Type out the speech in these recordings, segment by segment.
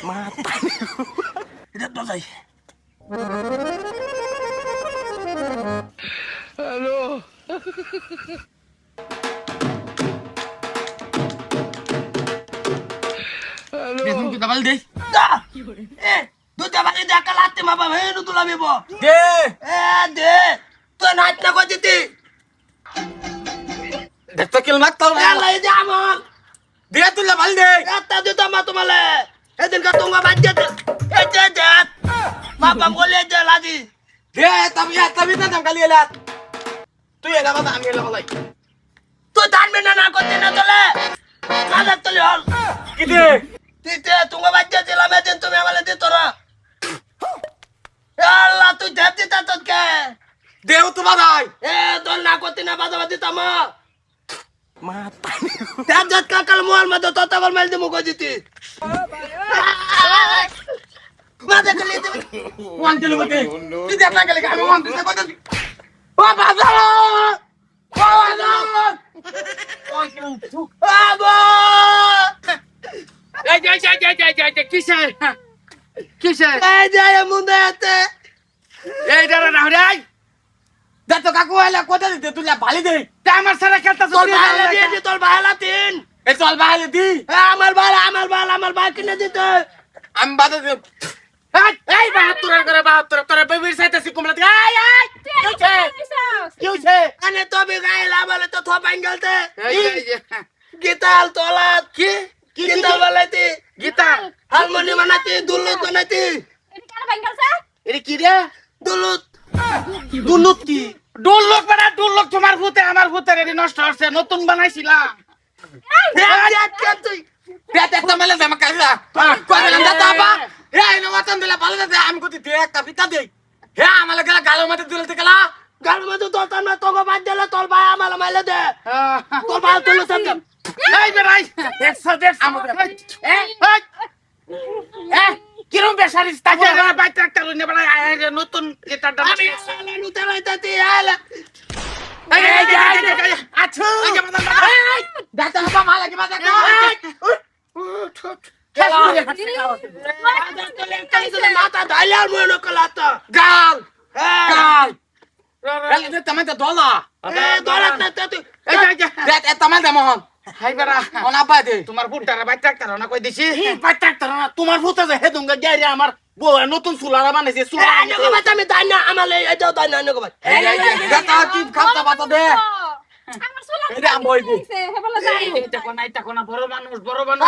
মাথা এটা তো যাই হ্যালো দেখুন কি দাবাল দেই এ দুটা বাকি দেখা লাতে মা বাবা হেনু তুলা বেব দে এ দে তো নাচ না করতে দেখতো কিল মারতো এলাই দে আমার দে তুই দাবাল দে এটা দিতা মা তোমালে এদিন কা তোমরা বাজতে এ দে দে মা বাবা বলে দে লাদি দে তবে না দাম কালি এলা তুই এলা বাবা আমি এলা বলাই তো দান মে না করতে না তোলে কালা তোলে হল কি দে দিতে তোমরা বাজতে দিলাম এদিন তুমি আমালে দিত না আল্লাহ তুই দেব দিতা তোকে দেও তো বাদাই এ দল না করতে না বাজা দিতা মা মাথা দেব দেব কাকাল মোয়াল মধ্যে তো তাবল মেল দিমু কো দিতি মাথা কলি দিবি ওয়ান কিলো বটে তুই দেখ না গেলে আমি ওয়ান দিতে কত ও বাবা বাবা ওয়ান কিলো বাবা এই কিসে এই যে মুন্ডে আতে এই দাঁড়া না রে দেখ তো কাকু এলা কত দিতে তুই ভালি দে তা আমার সারা খেলতাছ তোর ভাইলা দিয়ে দি তোর ভাইলা তিন এই চল ভালি দি আমার ভাই কিনে দিতে আমি বাদে দে এই 72 তোর বেবির সাথে সিকুমলা এই কি হইছে আনে তো বি গাইলা বলে তো থপাইন গলতে এই গীতাল তোলাত কি গীতাল বলেতি গীতা হারমোনিয়াম বানাতি দুলুত বানাতি এটা কি রে দুলুত দুলুক কি দুলুক বড় দুলুক তোমার ভূতে আমার ভূতে রে নষ্ট হচ্ছে নতুন বানাইছিলাম তুই পেট একটা মেলে জামা কাইলা কইলাম দাদা বাবা এই নো মতন দিলা ভালো দাদা আমি কইতে দে একটা পিতা দে হে আমালে গেলা গালো মতে দিলতে গেলা গাল মতো তোর না তোকে বাদ দিলে তোর ভাই আমার মাইলে দে তোর ভাই তুলে সামনে এই বেরাই 100 আমাদের কিরম বেসারিস তাকে বাইতে একটা লইনে বড় নতুন এটা আমি সালানু তেলাইতাতি আলা আচ্ছা দাদা বাবা মালা কি বাজা মাথা ঢাইলার মনে কলাতা গাল হ্যাঁ গাল এলে তুমি তো দলা দৌলত না তুই এই যে তুমি দে মোহন হাই বেরা ওনা বাদে তোমার ফুটারা বাইতে একটা না কই দিছি বাইতে একটা না তোমার ফুটা যে হেদুঙ্গা যাইরে আমার বউ নতুন সুলারা বানাইছে সুলারা আনগো বাতা আমি দাই না আমালে এটাও দাই না আনগো বাত এই দাদা কি খাতা বাতা দে আমার সুলা এটা আমই দি হেবলা যাই এটা কোনা বড় মানুষ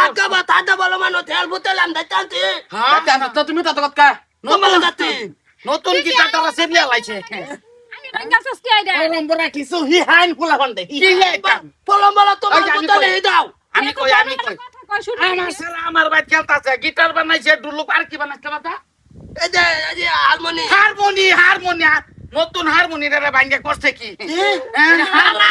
আকা বাত আদা বলো মানো তেল বুতেলাম দাইতান্তি হ্যাঁ তো তুমি তো কত কা তোমালে দাতি নতুন কি কাটারা সেবিয়া লাইছে আমি বেঙ্গাল সস্তি আইডা নম্বর কিছু হি হাইন ফুলা বান্দে কি এটা পলম বলো তোমার বুতেলে দাও আমি কই কথা কই শুনি আমার সারা আমার বাইত খেলতাছে গিটার বানাইছে ঢুলুক আর কি বানাইছে বাবা এই যে হারমোনি হারমোনি নতুন হারমোনি রে ভাঙ্গে করছে কি হালা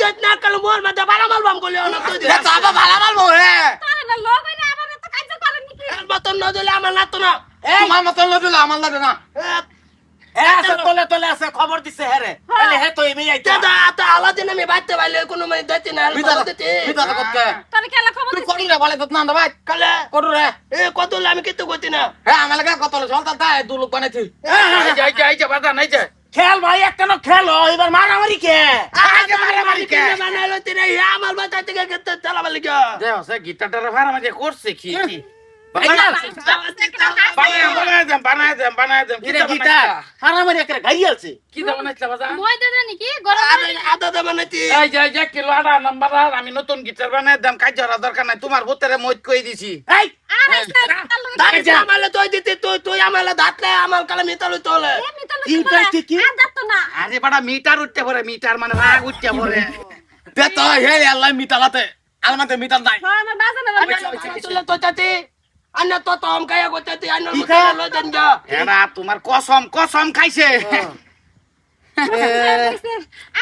দেখ না কাল মোর মধ্যে বালা মালবাম কইলে না তুই এটা তো আবার ভালো মালবো হে তারে না লোক হইনা আবার এত কাজ করেন নাকি এর মতন না দিলে আমার নাতো না তোমার মতন লবিলা আমার লাগে না আছে তলে আছে খবর দিছে হেরে এলে হে তো এমই আইতা দাদা আতা আলাদিন আমি বাইতে বাইলে কোনো মানে দিতে না বিদা তো কত তারে কেলা খবর তুই কোন রে বলে তো না ভাই কালে কোন রে এ কত আমি কিতো কইতি না হ্যাঁ আমার লাগে কত চলতা তাই দুলুক বানাইছি এই যে বাদা নাই যে খেল ভাই একটা না খেলো এবার মারামারি কে আগে মারামারি কে বানাইলো তিনে আমার বাতা থেকে কেতে তেলা বলি কে দেও সে গিটারটা মারামারি করছে কি বানায় দেম গিটার মারামারি করে গাইয়াছে কি বানাইছে বাজা মই দাদা নাকি গরম আরে আদা দে বানাইতি এই যে কিলো আড়া নাম্বার আমি নতুন গিটার বানায় দাম কাজ করার দরকার নাই তোমার ভূতেরে মত কই দিছি এই দাঁড়ি আমালে তুই দিতে তুই আমালে দাঁতলে আমার কালে মিতালই তোলে কি আদাত না আরে বড় মিটার উঠতে পড়ে মিটার মানে রাগ উঠতে পড়ে তে তো হে আল্লাহ মিটালাতে আলমাতে মিটার নাই আমার বাজানা তুলে তো চাতি আন্না তো তম কায়া গোচাতি আন্না মুতালে লই দেন যা এরা তোমার কসম খাইছে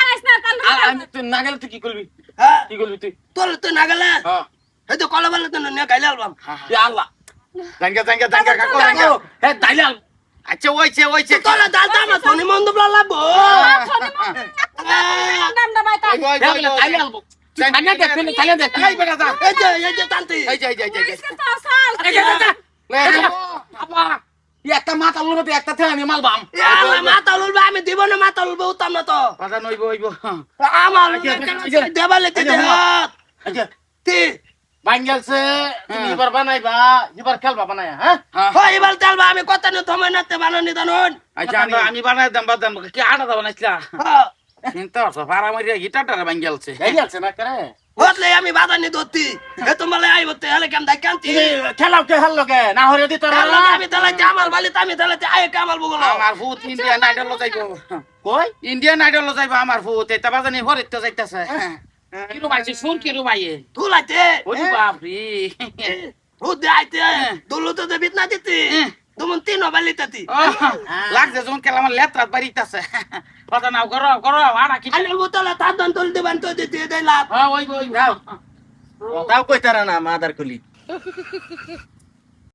আইস না তাল আমি তুই না গেলে তুই কি করবি হ্যাঁ কি করবি তুই তোর তুই না গেলে হ্যাঁ এই তো কলা বলে তো নে গাইলে আলবাম ইয়া আল্লাহ জাঙ্গা কাকু হে দাইলাল আচ্ছা ওইছে তোলা দালতা আমার ধনি মন্দ লাগবো নামটা বাইতা দাইলাল তাইনা দেখ এই বেটা যা এই যে টানতি তো সাল আব্বা একটা মাথা লুলো একটা থেকে আমি মালবাম এ আল্লাহ মাথা লুলবে আমি দিব না মাথা লুলবে উতাম না তো বাজা নইব হইব আমার আচ্ছা, দেবালে তিতে হাত আচ্ছা তি বাঙ্গালছে তুমি এবার বানাইবা এবার খেলবা বানায় হ্যাঁ হয় এবার তেলবা আমি কত নে থমে নাতে বানানি জানুন আচ্ছা আমি বানাই দাম বাদাম কি আটা দাও বানাইছিলা কিন্তু ভাড়া মারিয়া গিটারটা বাঙ্গালছে বাঙ্গালছে না করে হতলে আমি বাদানি দতি এ তোমালে আইবতে হলে কেম দাই কান্তি খেলাও কে হেল লগে না হরে দিত আমি তালাতে আমার বালি আমি তালাতে আয় কামাল বুগলো আমার ভূত ইন্ডিয়ান আইডল যাইবো কই ইন্ডিয়ান আইডল যাইবো আমার ভূত এটা বাজানি হরে তো যাইতাছে কিরো বাইছে শুন কিরো বাইয়ে তুলাতে ওই বাপ রে হুদ আইতে দুলু তো দেবিত না দিতি তুমি তিন বালিতাতি লাগছে যখন কেলা আমার লেত্রাত বাড়িতাছে কথা নাও করো করো আড়া কি আইনাল বুতলা তার দন তুল দিবান তো দিতি দেই লাভ ওই ওই তাও কইতারা না মাদার কলি